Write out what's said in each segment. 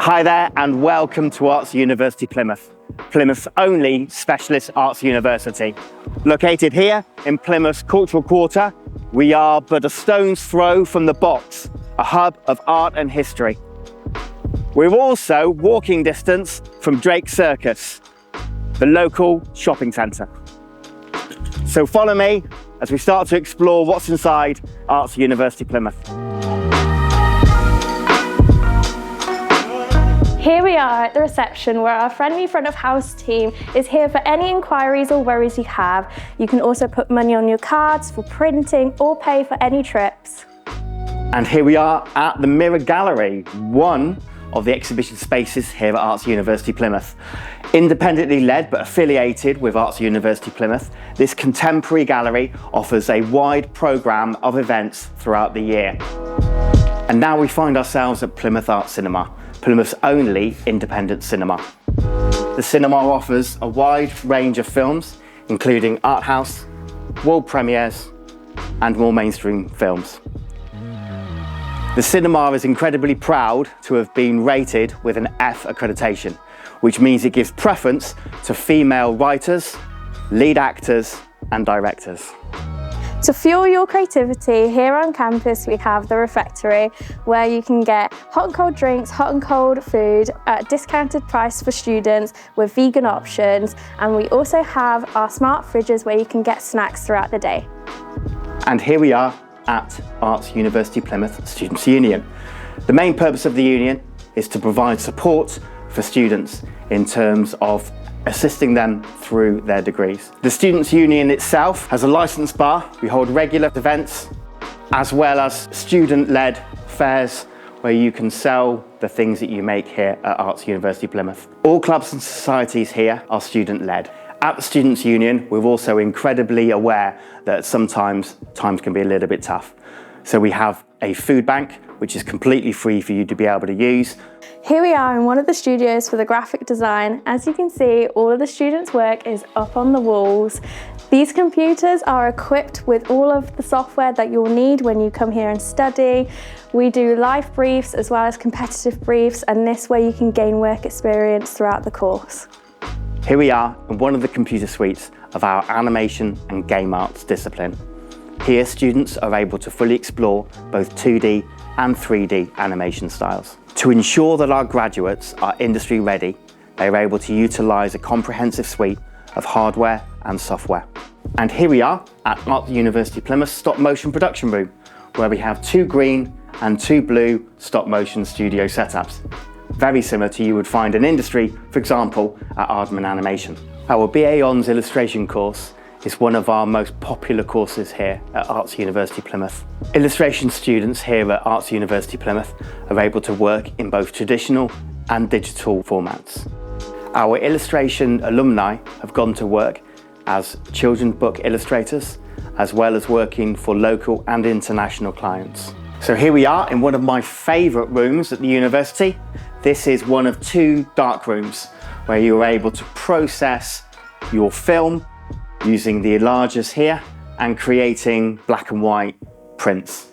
Hi there and welcome to Arts University Plymouth, Plymouth's only specialist arts university. Located here in Plymouth's Cultural Quarter, we are but a stone's throw from the Box, a hub of art and history. We're also walking distance from Drake Circus, the local shopping centre. So follow me as we start to explore what's inside Arts University Plymouth. Here we are at the reception where our friendly front of house team is here for any inquiries or worries you have. You can also put money on your cards for printing or pay for any trips. And here we are at the Mirror Gallery, one of the exhibition spaces here at Arts University Plymouth. Independently led but affiliated with Arts University Plymouth, this contemporary gallery offers a wide programme of events throughout the year. And now we find ourselves at Plymouth Art Cinema, Plymouth's only independent cinema. The cinema offers a wide range of films, including art house, world premieres, and more mainstream films. The cinema is incredibly proud to have been rated with an F accreditation, which means it gives preference to female writers, lead actors, and directors. To fuel your creativity, here on campus we have the refectory where you can get hot and cold drinks, hot and cold food at a discounted price for students with vegan options, and we also have our smart fridges where you can get snacks throughout the day. And here we are at Arts University Plymouth Students' Union. The main purpose of the union is to provide support for students in terms of assisting them through their degrees. The Students' Union itself has a licensed bar. We hold regular events as well as student-led fairs where you can sell the things that you make here at Arts University Plymouth. All clubs and societies here are student-led. At the Students' Union, we're also incredibly aware that sometimes times can be a little bit tough. So we have a food bank, which is completely free for you to be able to use. Here we are in one of the studios for the graphic design. As you can see, all of the students' work is up on the walls. These computers are equipped with all of the software that you'll need when you come here and study. We do live briefs as well as competitive briefs, and this way you can gain work experience throughout the course. Here we are in one of the computer suites of our animation and game arts discipline. Here students are able to fully explore both 2D and 3D animation styles. To ensure that our graduates are industry ready, they are able to utilise a comprehensive suite of hardware and software. And here we are at Arts University Plymouth stop motion production room, where we have 2 green and 2 blue stop motion studio setups. Very similar to you would find in industry, for example, at Aardman Animation. Our BA Hons illustration course is one of our most popular courses here at Arts University Plymouth. Illustration students here at Arts University Plymouth are able to work in both traditional and digital formats. Our illustration alumni have gone to work as children's book illustrators, as well as working for local and international clients. So here we are in one of my favourite rooms at the university. This is one of 2 dark rooms where you're able to process your film using the enlargers here and creating black and white prints.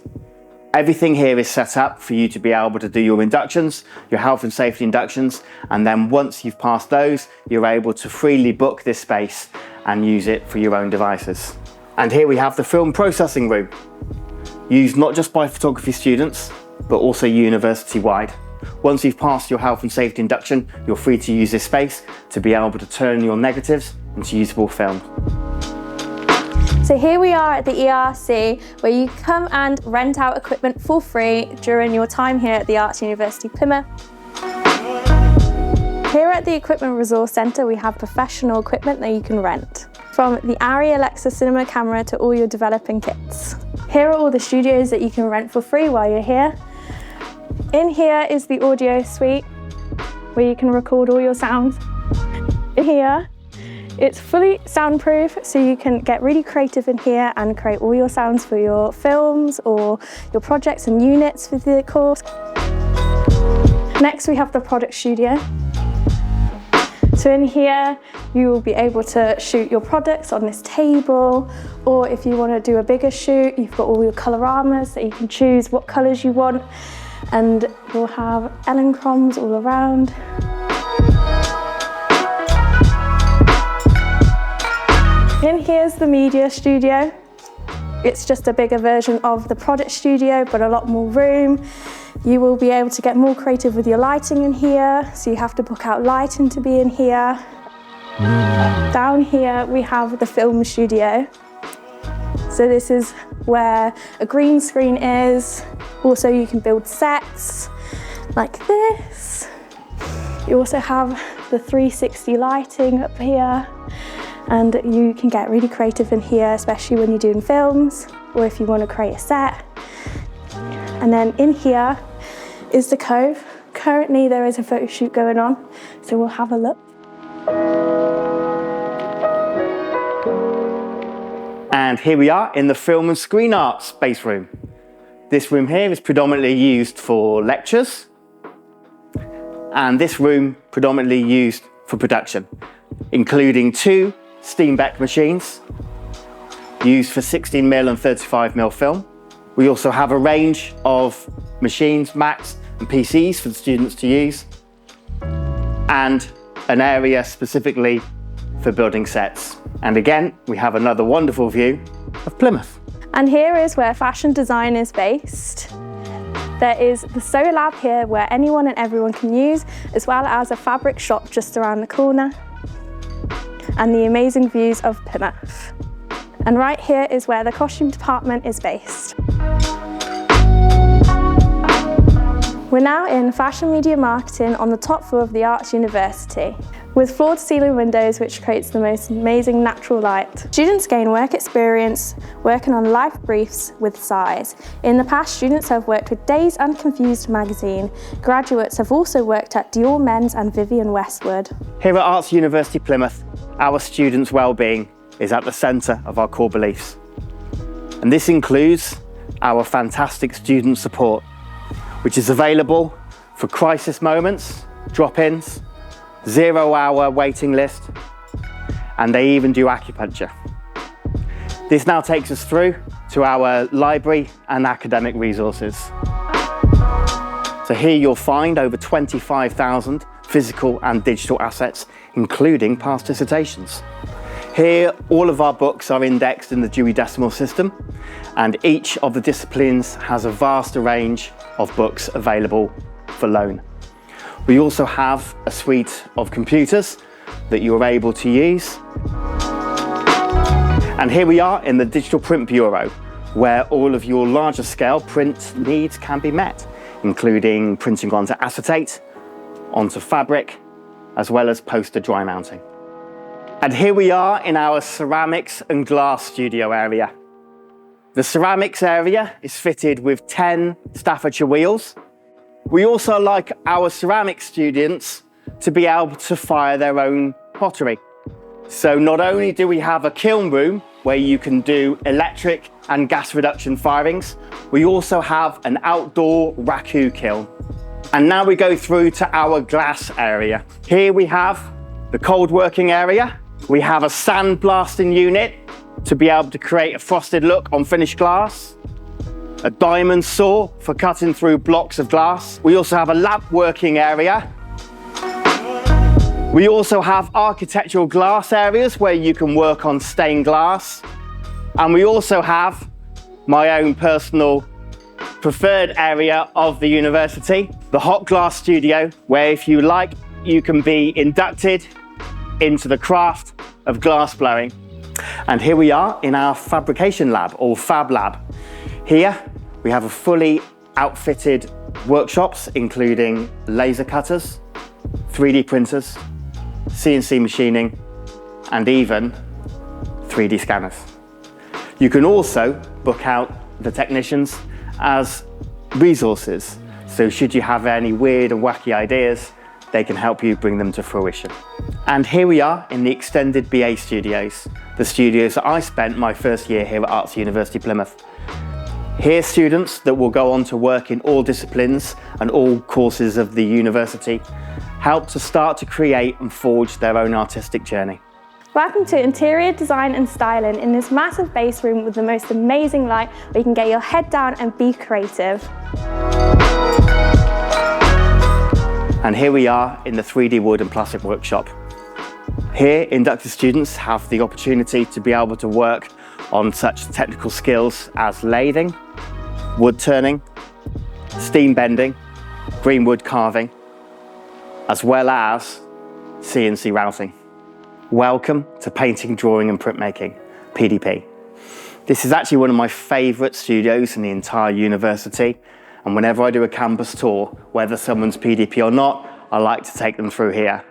Everything here is set up for you to be able to do your inductions, your health and safety inductions, and then once you've passed those, you're able to freely book this space and use it for your own devices. And here we have the film processing room, used not just by photography students, but also university-wide. Once you've passed your health and safety induction, you're free to use this space to be able to turn your negatives into usable film. So here we are at the ERC, where you come and rent out equipment for free during your time here at the Arts University Plymouth. Here at the Equipment Resource Centre, we have professional equipment that you can rent, from the Arri Alexa cinema camera to all your developing kits. Here are all the studios that you can rent for free while you're here. In here is the audio suite, where you can record all your sounds. In here, it's fully soundproof, so you can get really creative in here and create all your sounds for your films or your projects and units for the course. Next, we have the product studio. So in here, you will be able to shoot your products on this table, or if you want to do a bigger shoot, you've got all your coloramas that you can choose what colours you want. And we'll have Ellencrombs all around. In here's the media studio. It's just a bigger version of the product studio, but a lot more room. You will be able to get more creative with your lighting in here, so you have to book out lighting to be in here. Down here we have the film studio. So this is where a green screen is. Also you can build sets like this. You also have the 360 lighting up here, and you can get really creative in here, especially when you're doing films or if you want to create a set. And then in here is the Cove. Currently there is a photo shoot going on, so we'll have a look. And here we are in the Film and Screen Arts space room. This room here is predominantly used for lectures, and this room predominantly used for production, including 2 Steenbeck machines used for 16mm and 35mm film. We also have a range of machines, Macs and PCs for the students to use, and an area specifically for building sets. And again, we have another wonderful view of Plymouth. And here is where fashion design is based. There is the Sew Lab here where anyone and everyone can use, as well as a fabric shop just around the corner, and the amazing views of Plymouth. And right here is where the costume department is based. We're now in fashion media marketing on the top floor of the Arts University, with floor-to-ceiling windows which creates the most amazing natural light. Students gain work experience working on life briefs with size. In the past, students have worked with Dazed and Confused magazine. Graduates have also worked at Dior Men's and Vivienne Westwood. Here at Arts University Plymouth, our students' well-being is at the centre of our core beliefs. And this includes our fantastic student support, which is available for crisis moments, drop-ins, 0-hour waiting list, and they even do acupuncture. This now takes us through to our library and academic resources. So here you'll find over 25,000 physical and digital assets, including past dissertations. Here, all of our books are indexed in the Dewey Decimal System, and each of the disciplines has a vast range of books available for loan. We also have a suite of computers that you're able to use. And here we are in the Digital Print Bureau, where all of your larger scale print needs can be met, including printing onto acetate, onto fabric, as well as poster dry mounting. And here we are in our ceramics and glass studio area. The ceramics area is fitted with 10 Staffordshire wheels. We also like our ceramics students to be able to fire their own pottery. So not only do we have a kiln room where you can do electric and gas reduction firings, we also have an outdoor raku kiln. And now we go through to our glass area. Here we have the cold working area. We have a sand blasting unit to be able to create a frosted look on finished glass. A diamond saw for cutting through blocks of glass. We also have a lamp working area. We also have architectural glass areas where you can work on stained glass. And we also have my own personal preferred area of the university, the hot glass studio, where if you like, you can be inducted into the craft of glass blowing. And here we are in our fabrication lab, or Fab Lab. Here we have a fully outfitted workshops, including laser cutters, 3D printers, CNC machining, and even 3D scanners. You can also book out the technicians as resources. So should you have any weird and wacky ideas, they can help you bring them to fruition. And here we are in the extended BA studios, the studios that I spent my first year here at Arts University Plymouth. Here, students that will go on to work in all disciplines and all courses of the university help to start to create and forge their own artistic journey. Welcome to interior design and styling in this massive base room with the most amazing light where you can get your head down and be creative. And here we are in the 3D wood and plastic workshop. Here, inducted students have the opportunity to be able to work on such technical skills as lathing, wood turning, steam bending, green wood carving, as well as CNC routing. Welcome to Painting, Drawing and Printmaking, PDP. This is actually one of my favourite studios in the entire university, and whenever I do a campus tour, whether someone's PDP or not, I like to take them through here.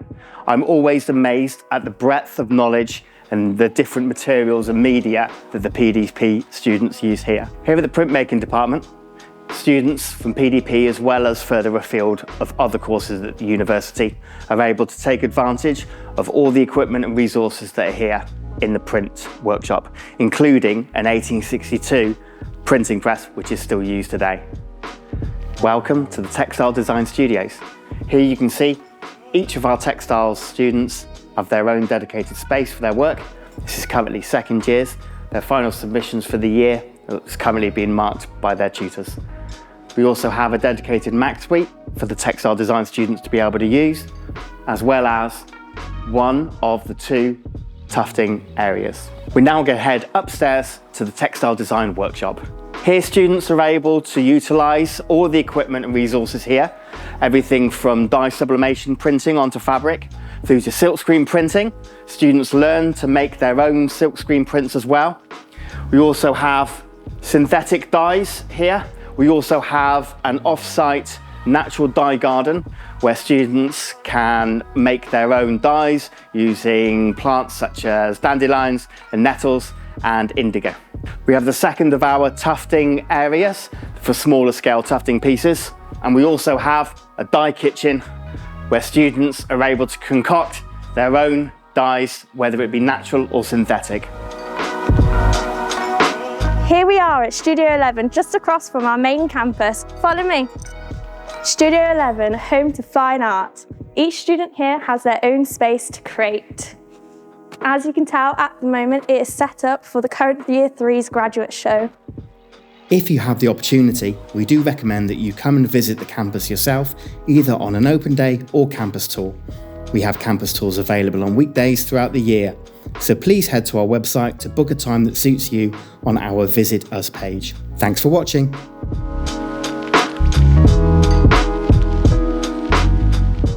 I'm always amazed at the breadth of knowledge and the different materials and media that the PDP students use here. Here at the printmaking department, students from PDP as well as further afield of other courses at the university are able to take advantage of all the equipment and resources that are here in the print workshop, including an 1862 printing press, which is still used today. Welcome to the Textile Design Studios. Here you can see each of our textiles students have their own dedicated space for their work. This is currently second years. Their final submissions for the year is currently being marked by their tutors. We also have a dedicated Mac suite for the textile design students to be able to use, as well as one of the two tufting areas. We now go head upstairs to the textile design workshop. Here students are able to utilise all the equipment and resources here, everything from dye sublimation printing onto fabric through to silkscreen printing. Students learn to make their own silkscreen prints as well. We also have synthetic dyes here. We also have an off-site natural dye garden where students can make their own dyes using plants such as dandelions and nettles and indigo. We have the second of our tufting areas for smaller scale tufting pieces, and we also have a dye kitchen where students are able to concoct their own dyes, whether it be natural or synthetic. Here we are at Studio 11, just across from our main campus. Follow me. Studio 11, home to fine art. Each student here has their own space to create. As you can tell, at the moment, it is set up for the current Year 3's graduate show. If you have the opportunity, we do recommend that you come and visit the campus yourself, either on an open day or campus tour. We have campus tours available on weekdays throughout the year, so please head to our website to book a time that suits you on our Visit Us page. Thanks for watching.